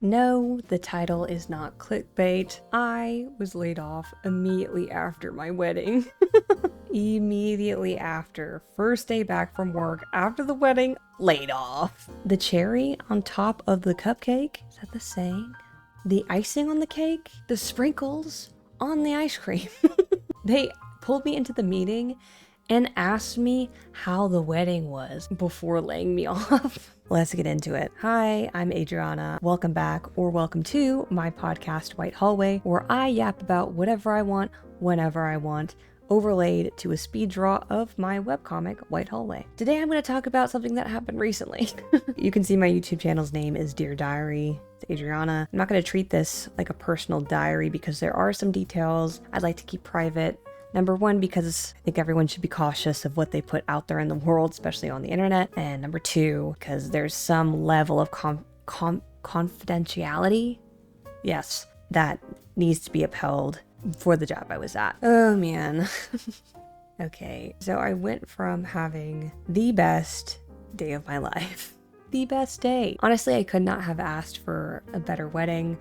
No, the title is not clickbait. I was laid off immediately after my wedding. Immediately after. First day back from work after the wedding, laid off. The cherry on top of the cupcake, is that the saying? The icing on the cake, the sprinkles on the ice cream. They pulled me into the meeting and asked me how the wedding was before laying me off. Let's get into it. Hi, I'm Adriana. Welcome back or welcome to my podcast, White Hallway, where I yap about whatever I want, whenever I want, overlaid to a speed draw of my webcomic, White Hallway. Today I'm going to talk about something that happened recently. You can see my YouTube channel's name is Dear Diary. It's Adriana. I'm not going to treat this like a personal diary because there are some details I'd like to keep private. Number one, because I think everyone should be cautious of what they put out there in the world, especially on the internet. And number two, because there's some level of confidentiality, yes, that needs to be upheld for the job I was at. Oh man. Okay, so I went from having the best day of my life. The best day. Honestly, I could not have asked for a better wedding.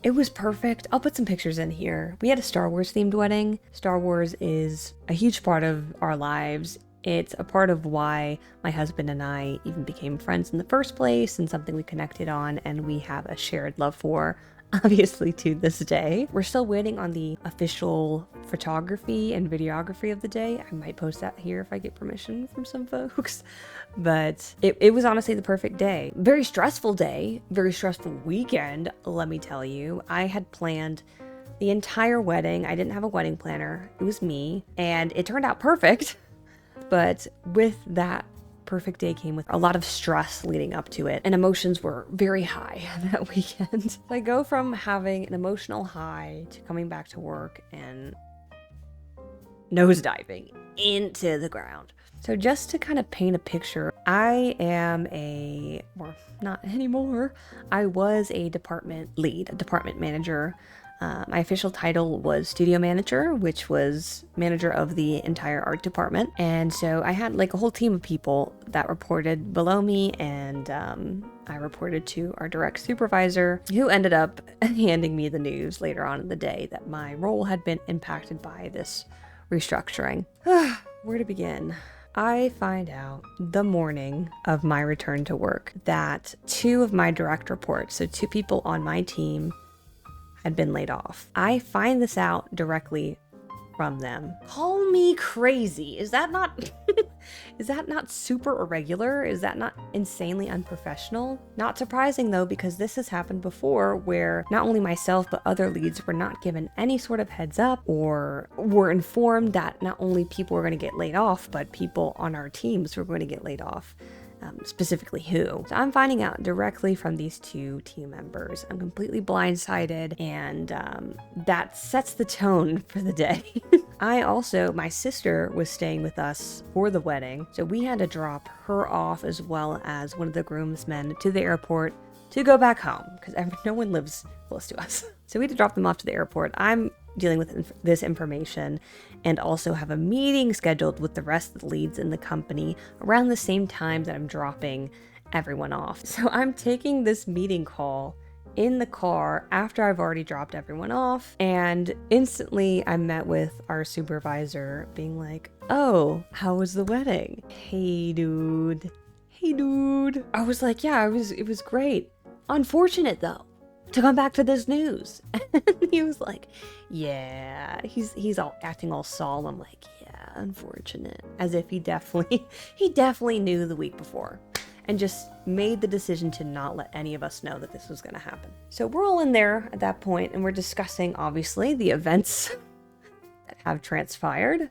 It was perfect. I'll put some pictures in here. We had a Star Wars themed wedding. Star Wars is a huge part of our lives. It's a part of why my husband and I even became friends in the first place and something we connected on and we have a shared love for, obviously, to this day. We're still waiting on the official photography and videography of the day. I might post that here if I get permission from some folks. But it was honestly the perfect day. Very stressful day, very stressful weekend, let me tell you. I had planned the entire wedding. I didn't have a wedding planner. It was me. And it turned out perfect. But with that perfect day came with a lot of stress leading up to it, and emotions were very high that weekend. So I go from having an emotional high to coming back to work and nosediving into the ground. So just to kind of paint a picture, I am not anymore. I was a department lead, a department manager. My official title was studio manager, which was manager of the entire art department. And so I had like a whole team of people that reported below me, and I reported to our direct supervisor, who ended up handing me the news later on in the day that my role had been impacted by this restructuring. Where to begin? I find out the morning of my return to work that two of my direct reports, so two people on my team, had been laid off. I find this out directly from them. Call me crazy. Is that not is that not super irregular? Is that not insanely unprofessional? Not surprising though, because this has happened before where not only myself but other leads were not given any sort of heads up or were informed that not only people were going to get laid off, but people on our teams were going to get laid off. Specifically who. So I'm finding out directly from these two team members. I'm completely blindsided, and that sets the tone for the day. My sister was staying with us for the wedding, so we had to drop her off as well as one of the groomsmen to the airport to go back home because no one lives close to us. So we had to drop them off to the airport. I'm dealing with this information and also have a meeting scheduled with the rest of the leads in the company around the same time that I'm dropping everyone off. So I'm taking this meeting call in the car after I've already dropped everyone off, and instantly I'm met with our supervisor being like, "Oh, how was the wedding?" Hey dude. I was like, "Yeah, it was great. Unfortunate though to come back to this news." And he was like, "Yeah," he's all acting all solemn, like, "Yeah, unfortunate," as if he definitely knew the week before and just made the decision to not let any of us know that this was going to happen. So we're all in there at that point and we're discussing obviously the events that have transpired,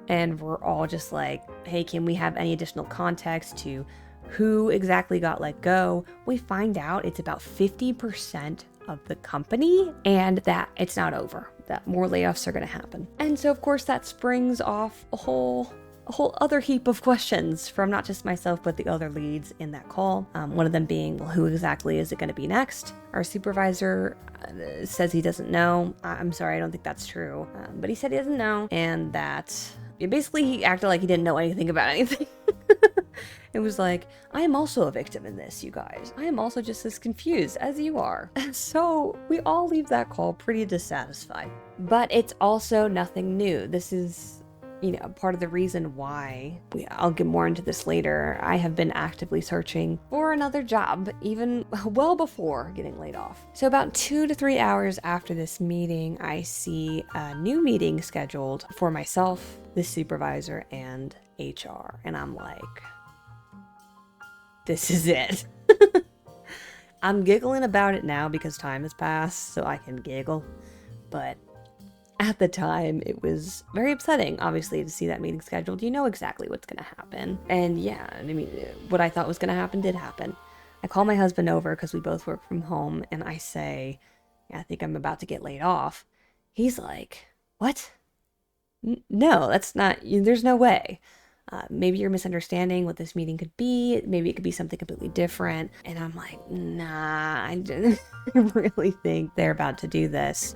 and we're all just like, "Hey, can we have any additional context to who exactly got let go?" We find out it's about 50% of the company and that it's not over, that more layoffs are going to happen. And so of course that springs off a whole other heap of questions from not just myself but the other leads in that call. One of them being, well, who exactly is it going to be next? Our supervisor says he doesn't know. I'm sorry, I don't think that's true, but he said he doesn't know, and that basically he acted like he didn't know anything about anything. It was like, I am also a victim in this, you guys. I am also just as confused as you are. So we all leave that call pretty dissatisfied. But it's also nothing new. This is, part of the reason why I'll get more into this later. I have been actively searching for another job, even well before getting laid off. So about 2 to 3 hours after this meeting, I see a new meeting scheduled for myself, the supervisor, and HR. And I'm like, this is it. I'm giggling about it now because time has passed, so I can giggle. But at the time, it was very upsetting, obviously, to see that meeting scheduled. You know exactly what's going to happen. And yeah, I mean, what I thought was going to happen did happen. I call my husband over because we both work from home, and I say, I think I'm about to get laid off. He's like, what? No, that's not, there's no way. Maybe you're misunderstanding what this meeting could be. Maybe it could be something completely different. And I'm like, nah, I really think they're about to do this.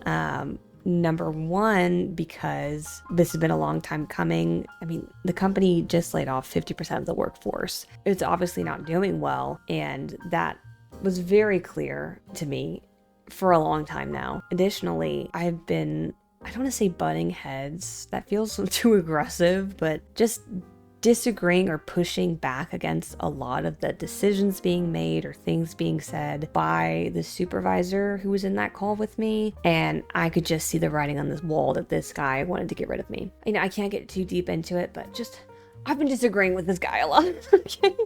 Number one, because this has been a long time coming. I mean, the company just laid off 50% of the workforce. It's obviously not doing well. And that was very clear to me for a long time now. Additionally, I've been, I don't want to say butting heads. That feels too aggressive, but just disagreeing or pushing back against a lot of the decisions being made or things being said by the supervisor who was in that call with me. And I could just see the writing on this wall that this guy wanted to get rid of me. I can't get too deep into it, but just, I've been disagreeing with this guy a lot. Okay?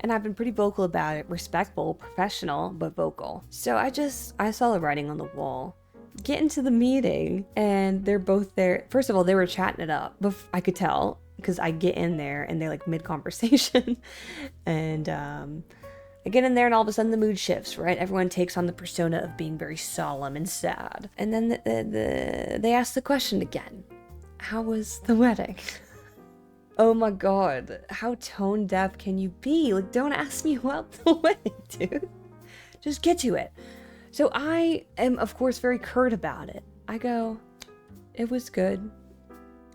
And I've been pretty vocal about it, respectful, professional, but vocal. So I saw the writing on the wall. Get into the meeting and they're both there. First of all, they were chatting it up. I could tell, because I get in there and they're like mid-conversation. And I get in there and all of a sudden the mood shifts, right? Everyone takes on the persona of being very solemn and sad. And then they ask the question again. How was the wedding? Oh my God, how tone deaf can you be? Like, don't ask me about the wedding, dude. Just get to it. So I am, of course, very curt about it. I go, it was good.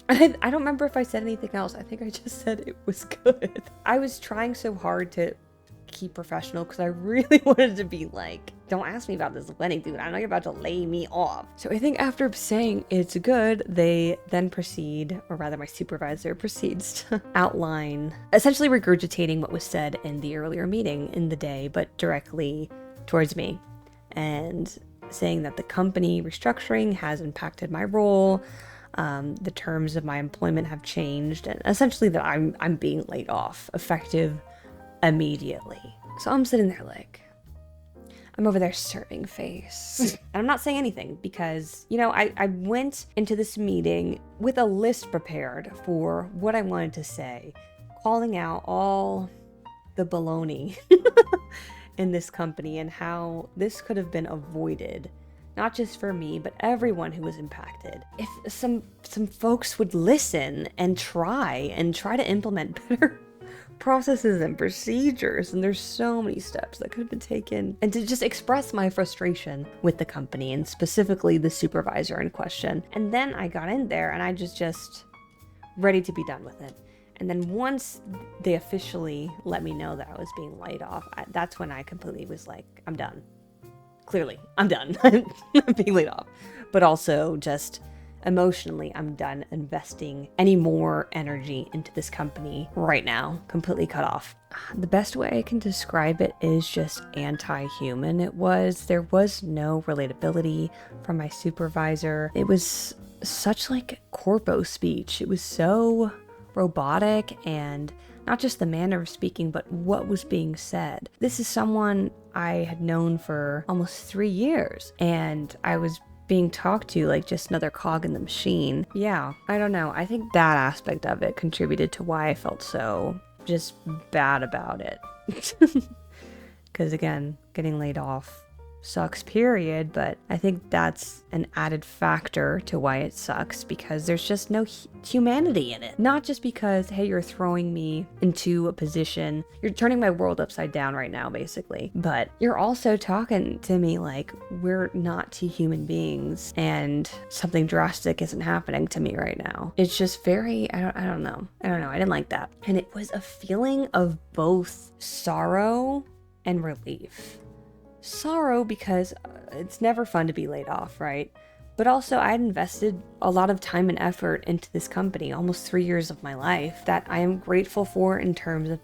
I don't remember if I said anything else. I think I just said it was good. I was trying so hard to keep professional because I really wanted to be like, don't ask me about this wedding, dude. I know you're about to lay me off. So I think after saying it's good, they then proceed, or rather my supervisor proceeds to outline, essentially regurgitating what was said in the earlier meeting in the day, but directly towards me, and saying that the company restructuring has impacted my role. The terms of my employment have changed, and essentially that I'm being laid off, effective immediately. So I'm sitting there like, I'm over there serving face. And I'm not saying anything because, I went into this meeting with a list prepared for what I wanted to say, calling out all the baloney in this company and how this could have been avoided. Not just for me, but everyone who was impacted. If some folks would listen and try to implement better processes and procedures, and there's so many steps that could have been taken, and to just express my frustration with the company and specifically the supervisor in question. And then I got in there and I just ready to be done with it. And then once they officially let me know that I was being laid off, that's when I completely was like, I'm done. Clearly, I'm done. I'm being laid off. But also just emotionally, I'm done investing any more energy into this company right now. Completely cut off. The best way I can describe it is just anti-human. There was no relatability from my supervisor. It was such like corpo speech. It was so robotic, and not just the manner of speaking, but what was being said. This is someone I had known for almost 3 years, and I was being talked to like just another cog in the machine. Yeah, I don't know. I think that aspect of it contributed to why I felt so just bad about it. Because again, getting laid off sucks, period. But I think that's an added factor to why it sucks, because there's just no humanity in it. Not just because, hey, you're throwing me into a position, you're turning my world upside down right now, basically. But you're also talking to me like we're not two human beings and something drastic isn't happening to me right now. It's just very, I don't know. I didn't like that. And it was a feeling of both sorrow and relief. Sorrow because it's never fun to be laid off, right? But also I'd invested a lot of time and effort into this company, almost 3 years of my life, that I am grateful for in terms of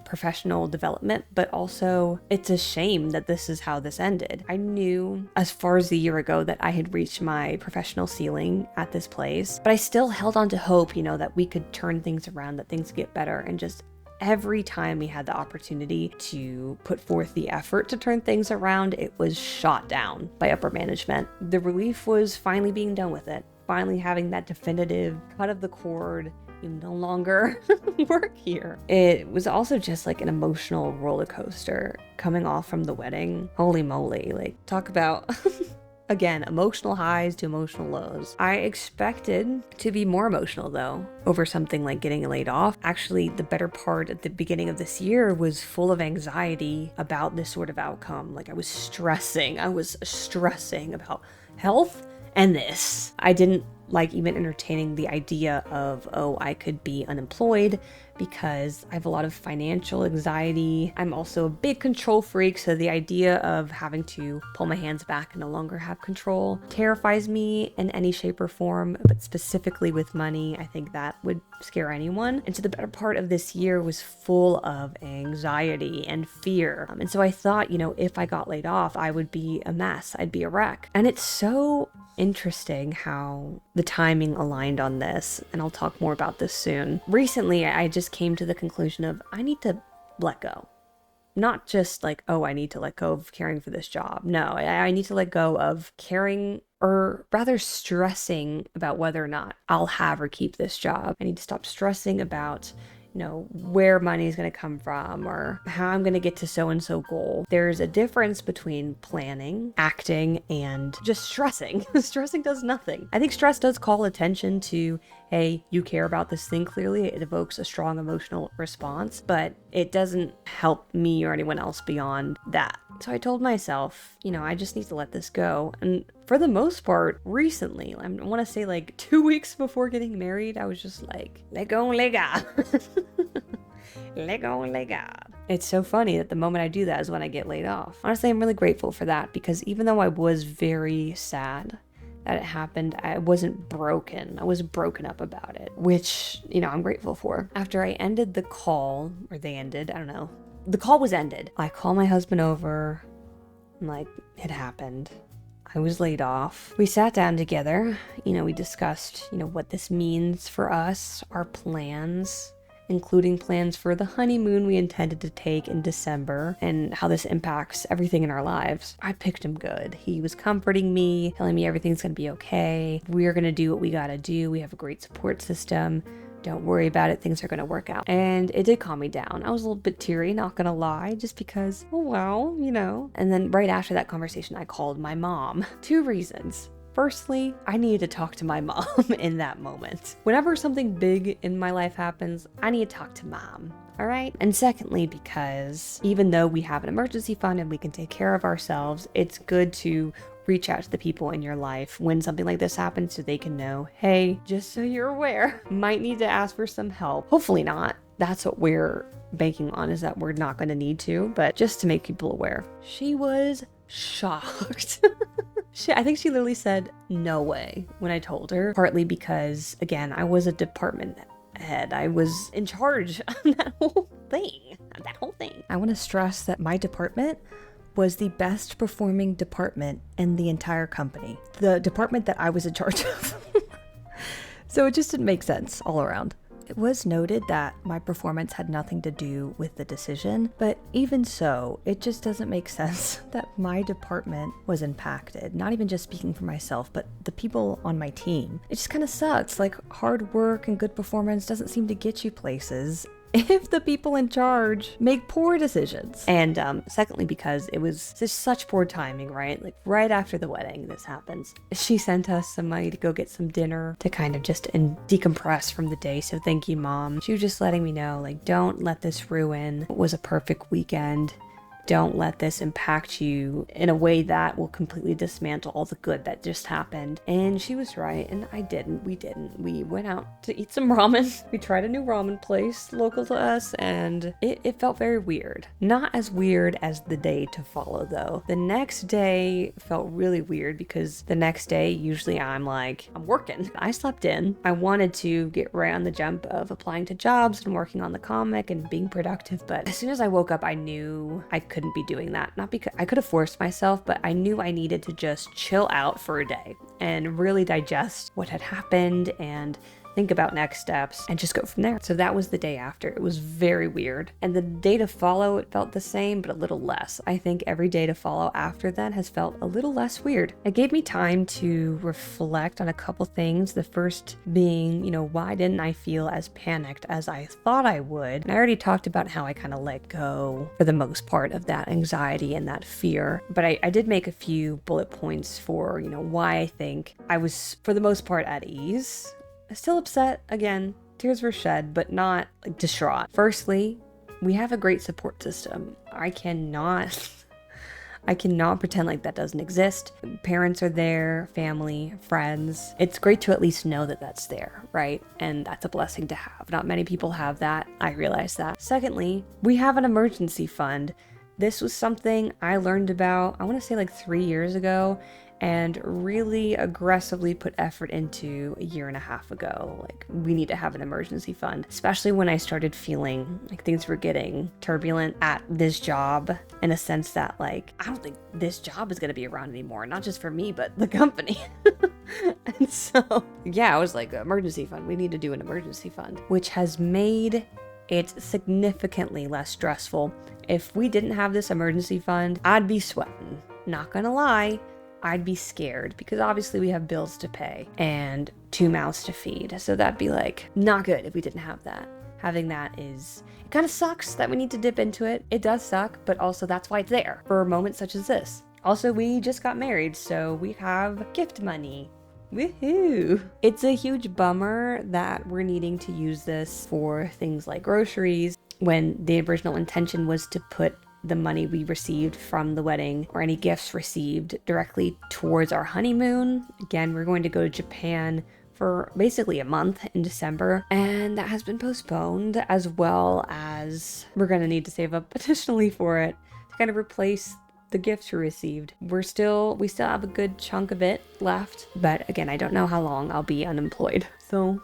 professional development, but also it's a shame that this is how this ended. I knew as far as a year ago that I had reached my professional ceiling at this place, but I still held on to hope, that we could turn things around, that things get better, and just every time we had the opportunity to put forth the effort to turn things around, it was shot down by upper management. The relief was finally being done with it, finally having that definitive cut of the cord. You no longer work here. It was also just like an emotional roller coaster coming off from the wedding. Holy moly, like talk about again, emotional highs to emotional lows. I expected to be more emotional though over something like getting laid off. Actually, the better part at the beginning of this year was full of anxiety about this sort of outcome. Like I was stressing about health and this. I didn't like even entertaining the idea of, oh, I could be unemployed, because I have a lot of financial anxiety. I'm also a big control freak, so the idea of having to pull my hands back and no longer have control terrifies me in any shape or form, but specifically with money, I think that would scare anyone. And so the better part of this year was full of anxiety and fear. And so I thought, if I got laid off, I would be a mess. I'd be a wreck. And it's so interesting how the timing aligned on this, and I'll talk more about this soon. Recently, I just came to the conclusion of I need to let go. Not just like, oh, I need to let go of caring for this job. No, I need to let go of caring, or rather stressing about whether or not I'll have or keep this job. I need to stop stressing about where money is going to come from or how I'm going to get to so-and-so goal. There's a difference between planning, acting, and just stressing. Stressing does nothing. I think stress does call attention to, hey, you care about this thing clearly. It evokes a strong emotional response, but it doesn't help me or anyone else beyond that. So I told myself, I just need to let this go. And for the most part, recently, I want to say like 2 weeks before getting married, I was just like, let go, let God. Let go, let God. It's so funny that the moment I do that is when I get laid off. Honestly, I'm really grateful for that, because even though I was very sad that it happened, I wasn't broken. I was broken up about it, which, I'm grateful for. After I ended the call, or they ended, I don't know. The call was ended. I called my husband over. I'm like, it happened. I was laid off. We sat down together. We discussed, what this means for us, our plans, including plans for the honeymoon we intended to take in December, and how this impacts everything in our lives. I picked him good. He was comforting me, telling me everything's gonna be okay. We're gonna do what we gotta do. We have a great support system. Don't worry about it. Things are going to work out. And it did calm me down. I was a little bit teary, not going to lie, just because, oh, well, And then right after that conversation, I called my mom. 2 reasons. Firstly, I needed to talk to my mom in that moment. Whenever something big in my life happens, I need to talk to mom. All right. And secondly, because even though we have an emergency fund and we can take care of ourselves, it's good to reach out to the people in your life when something like this happens, so they can know, hey, just so you're aware, might need to ask for some help. Hopefully not. That's what we're banking on, is that we're not going to need to, but just to make people aware. She was shocked. I think she literally said, no way, when I told her, partly because, again, I was a department head. I was in charge of that whole thing. I want to stress that my department was the best performing department in the entire company. The department that I was in charge of. So it just didn't make sense all around. It was noted that my performance had nothing to do with the decision, but even so, it just doesn't make sense that my department was impacted. Not even just speaking for myself, but the people on my team. It just kind of sucks. Like, hard work and good performance doesn't seem to get you places, if the people in charge make poor decisions. And secondly, because it was just such poor timing, right? Like right after the wedding, this happens. She sent us some money to go get some dinner to kind of just decompress from the day. So thank you, Mom. She was just letting me know, like, don't let this ruin what was a perfect weekend. Don't let this impact you in a way that will completely dismantle all the good that just happened. And she was right, and I didn't. We didn't. We went out to eat some ramen. We tried a new ramen place local to us, and it felt very weird. Not as weird as the day to follow, though. The next day felt really weird because the next day, usually I'm working. I slept in. I wanted to get right on the jump of applying to jobs and working on the comic and being productive, but as soon as I woke up, I knew I couldn't be doing that. Not because I could have forced myself, but I knew I needed to just chill out for a day and really digest what had happened and think about next steps and just go from there. So that was the day after. It was very weird. And the day to follow, it felt the same, but a little less. I think every day to follow after that has felt a little less weird. It gave me time to reflect on a couple things. The first being, why didn't I feel as panicked as I thought I would? And I already talked about how I kind of let go for the most part of that anxiety and that fear. But I did make a few bullet points for, why I think I was, for the most part, at ease. Still upset, again, tears were shed, but not distraught. Firstly, we have a great support system. I cannot pretend like that doesn't exist. Parents are there, family, friends. It's great to at least know that that's there, right? And that's a blessing to have. Not many people have that. I realize that. Secondly, we have an emergency fund. This was something I learned about, I want to say 3 years ago, and really aggressively put effort into a year and a half ago. We need to have an emergency fund, especially when I started feeling like things were getting turbulent at this job, in a sense that I don't think this job is going to be around anymore, not just for me, but the company. And so, yeah, I was like, emergency fund, we need to do an emergency fund, which has made it significantly less stressful. If we didn't have this emergency fund, I'd be sweating. Not gonna lie, I'd be scared because obviously we have bills to pay and 2 mouths to feed. So that'd be not good if we didn't have that. Having that it kind of sucks that we need to dip into it. It does suck, but also that's why it's there for moments such as this. Also, we just got married, so we have gift money. Woohoo! It's a huge bummer that we're needing to use this for things like groceries when the original intention was to put the money we received from the wedding or any gifts received directly towards our honeymoon. Again, we're going to go to Japan for basically a month in December, and that has been postponed, as well as we're going to need to save up additionally for it to kind of replace the gifts we received. We still have a good chunk of it left, but again, I don't know how long I'll be unemployed. So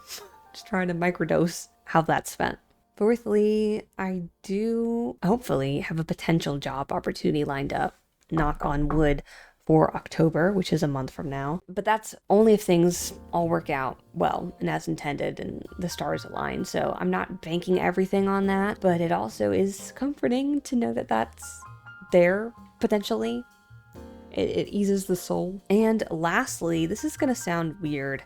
just trying to microdose how that's spent. Fourthly, I do hopefully have a potential job opportunity lined up, knock on wood, for October, which is a month from now. But that's only if things all work out well and as intended and the stars align. So I'm not banking everything on that, but it also is comforting to know that that's there potentially. It eases the soul. And lastly, this is going to sound weird,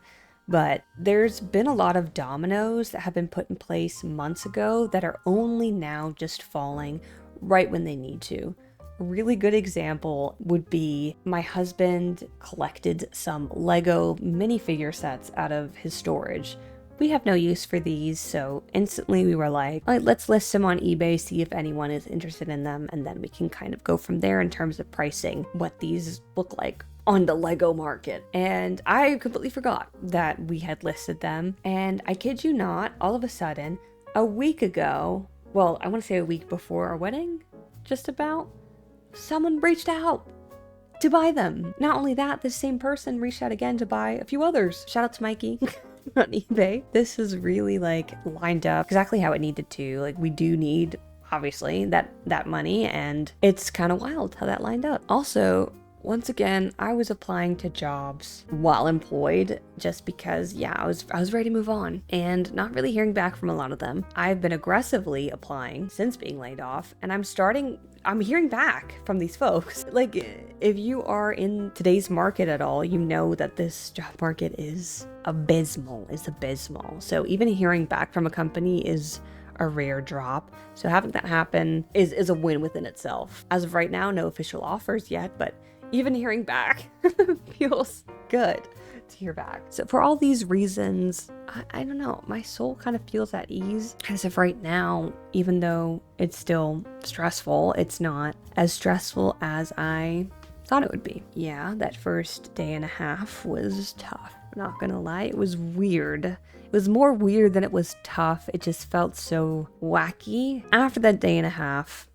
but there's been a lot of dominoes that have been put in place months ago that are only now just falling right when they need to. A really good example would be my husband collected some Lego minifigure sets out of his storage. We have no use for these, so instantly we were like, all right, let's list them on eBay, see if anyone is interested in them, and then we can kind of go from there in terms of pricing what these look like on the Lego market. And I completely forgot that we had listed them, and I kid you not, all of a sudden, a week ago, well, I want to say a week before our wedding, just about, someone reached out to buy them. Not only that, the same person reached out again to buy a few others. Shout out to Mikey on eBay. This is really lined up exactly how it needed to. We do need, obviously, that money, and it's kind of wild how that lined up. Also, once again, I was applying to jobs while employed just because, I was ready to move on and not really hearing back from a lot of them. I've been aggressively applying since being laid off, and I'm hearing back from these folks. If you are in today's market at all, you know that this job market is abysmal. So even hearing back from a company is a rare drop. So having that happen is a win within itself. As of right now, no official offers yet, but even hearing back feels good to hear back. So for all these reasons, I don't know, my soul kind of feels at ease. As of right now, even though it's still stressful, it's not as stressful as I thought it would be. Yeah, that first day and a half was tough. Not gonna lie, it was weird. It was more weird than it was tough. It just felt so wacky. After that day and a half,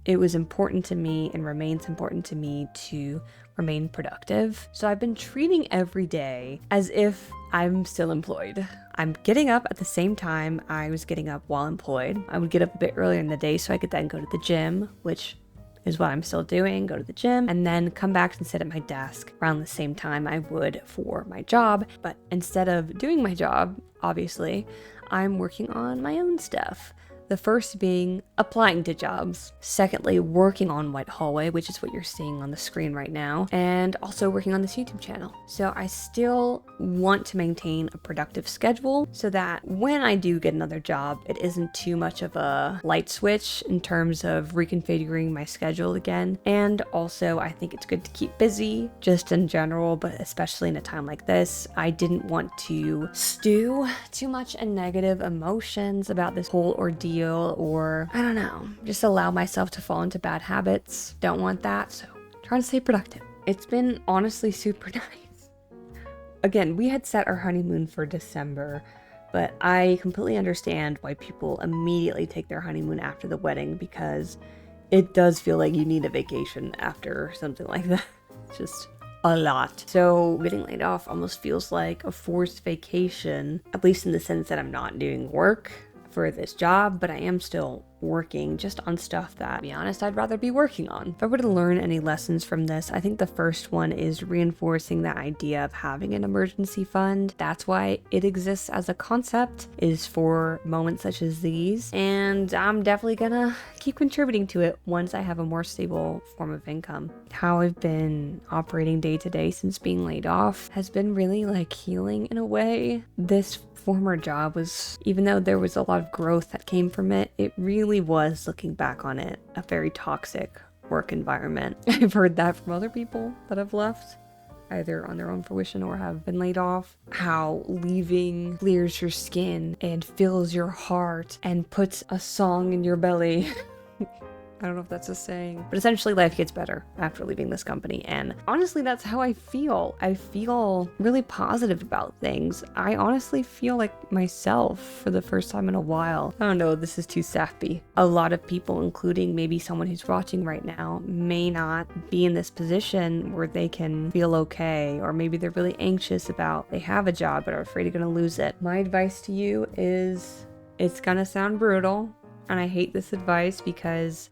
it was important to me and remains important to me to remain productive. So I've been treating every day as if I'm still employed. I'm getting up at the same time I was getting up while employed. I would get up a bit earlier in the day so I could then go to the gym, which is what I'm still doing, go to the gym, and then come back and sit at my desk around the same time I would for my job. But instead of doing my job, obviously, I'm working on my own stuff. The first being applying to jobs. Secondly, working on White Hallway, which is what you're seeing on the screen right now, and also working on this YouTube channel. So I still want to maintain a productive schedule so that when I do get another job, it isn't too much of a light switch in terms of reconfiguring my schedule again. And also, I think it's good to keep busy just in general, but especially in a time like this. I didn't want to stew too much in negative emotions about this whole ordeal, or I don't know, just allow myself to fall into bad habits. Don't want that, so trying to stay productive. It's been honestly super nice. Again, we had set our honeymoon for December, but I completely understand why people immediately take their honeymoon after the wedding, because it does feel like you need a vacation after something like that. It's just a lot. So getting laid off almost feels like a forced vacation, at least in the sense that I'm not doing work for this job, but I am still working just on stuff that, to be honest, I'd rather be working on. If I were to learn any lessons from this, I think the first one is reinforcing the idea of having an emergency fund. That's why it exists as a concept, is for moments such as these. And I'm definitely gonna keep contributing to it once I have a more stable form of income. How I've been operating day to day since being laid off has been really like healing in a way. This former job was, even though there was a lot of growth that came from it, it really was, looking back on it, a very toxic work environment. I've heard that from other people that have left, either on their own fruition or have been laid off. How leaving clears your skin and fills your heart and puts a song in your belly. I don't know if that's a saying, but essentially life gets better after leaving this company. And honestly, that's how I feel. I feel really positive about things. I honestly feel like myself for the first time in a while. I don't know, this is too sappy. A lot of people, including maybe someone who's watching right now, may not be in this position where they can feel okay, or maybe they're really anxious about they have a job but are afraid they're gonna lose it. My advice to you is, it's gonna sound brutal, and I hate this advice because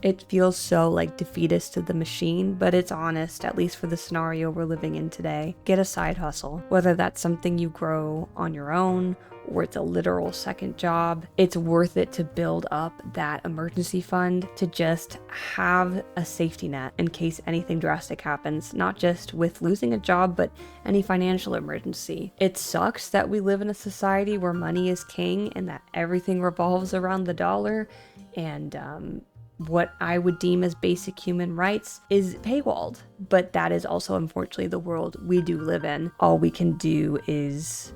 it feels so like defeatist to the machine, but it's honest, at least for the scenario we're living in today. Get a side hustle, whether that's something you grow on your own or it's a literal second job. It's worth it to build up that emergency fund, to just have a safety net in case anything drastic happens, not just with losing a job, but any financial emergency. It sucks that we live in a society where money is king and that everything revolves around the dollar, and what I would deem as basic human rights is paywalled. But that is also unfortunately the world we do live in. All we can do is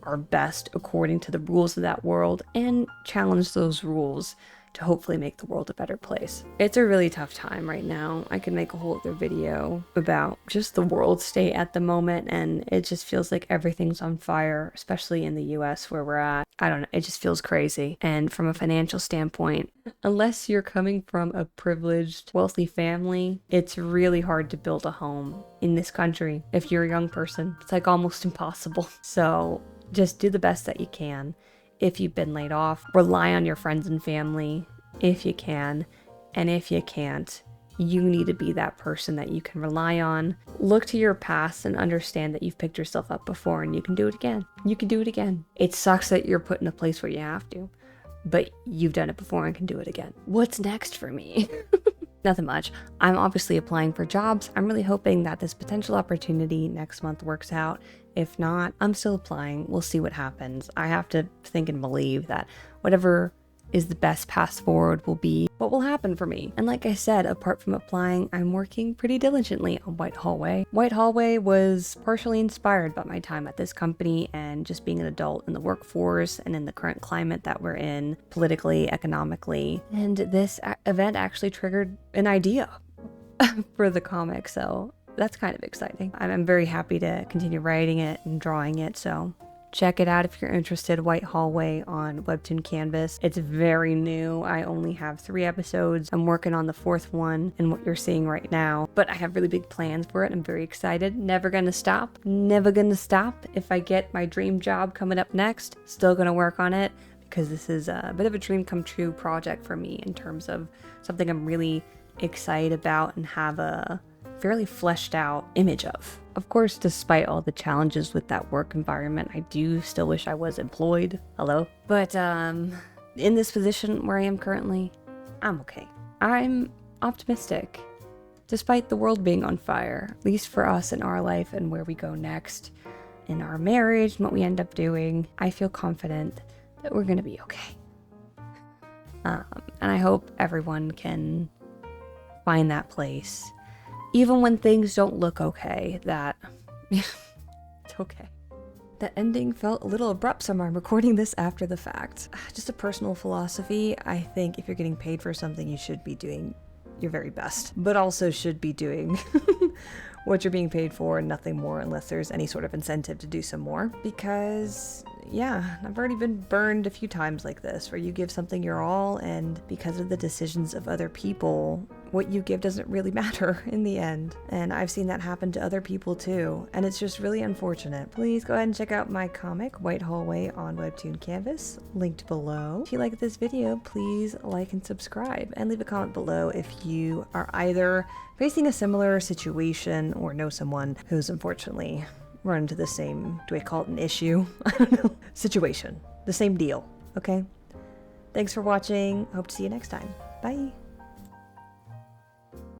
our best according to the rules of that world and challenge those rules to hopefully make the world a better place. It's a really tough time right now. I could make a whole other video about just the world state at the moment, and it just feels like everything's on fire, especially in the US where we're at. I don't know, it just feels crazy. And from a financial standpoint, unless you're coming from a privileged, wealthy family, it's really hard to build a home in this country. If you're a young person, it's like almost impossible. So just do the best that you can. If you've been laid off, rely on your friends and family if you can. And if you can't, you need to be that person that you can rely on. Look to your past and understand that you've picked yourself up before and you can do it again. You can do it again. It sucks that you're put in a place where you have to, but you've done it before and can do it again. What's next for me? Nothing much. I'm obviously applying for jobs. I'm really hoping that this potential opportunity next month works out. If not, I'm still applying. We'll see what happens. I have to think and believe that whatever is the best path forward will be what will happen for me. And like I said, apart from applying, I'm working pretty diligently on White Hallway. White Hallway was partially inspired by my time at this company and just being an adult in the workforce and in the current climate that we're in, politically, economically. And this event actually triggered an idea for the comic, so that's kind of exciting. I'm very happy to continue writing it and drawing it, so check it out if you're interested. White Hallway on Webtoon Canvas. It's very new. I only have 3 episodes. I'm working on the 4th one and what you're seeing right now, but I have really big plans for it. I'm very excited. Never gonna stop. Never gonna stop. If I get my dream job coming up next, still gonna work on it, because this is a bit of a dream come true project for me in terms of something I'm really excited about and have a fairly fleshed out image of. Of course, despite all the challenges with that work environment, I do still wish I was employed. Hello? But in this position where I am currently, I'm okay. I'm optimistic. Despite the world being on fire, at least for us in our life and where we go next, in our marriage and what we end up doing, I feel confident that we're gonna be okay. And I hope everyone can find that place. Even when things don't look okay, that it's okay. The ending felt a little abrupt, so I'm recording this after the fact. Just a personal philosophy. I think if you're getting paid for something, you should be doing your very best, but also should be doing what you're being paid for and nothing more, unless there's any sort of incentive to do some more. Because yeah, I've already been burned a few times like this, where you give something your all, and because of the decisions of other people, what you give doesn't really matter in the end. And I've seen that happen to other people too, and it's just really unfortunate. Please go ahead and check out my comic, White Hallway, on Webtoon Canvas, linked below. If you like this video, please like and subscribe, and leave a comment below if you are either facing a similar situation or know someone who's unfortunately run into the same, do I call it an issue? I don't know. Situation. The same deal, okay? Thanks for watching. Hope to see you next time. Bye.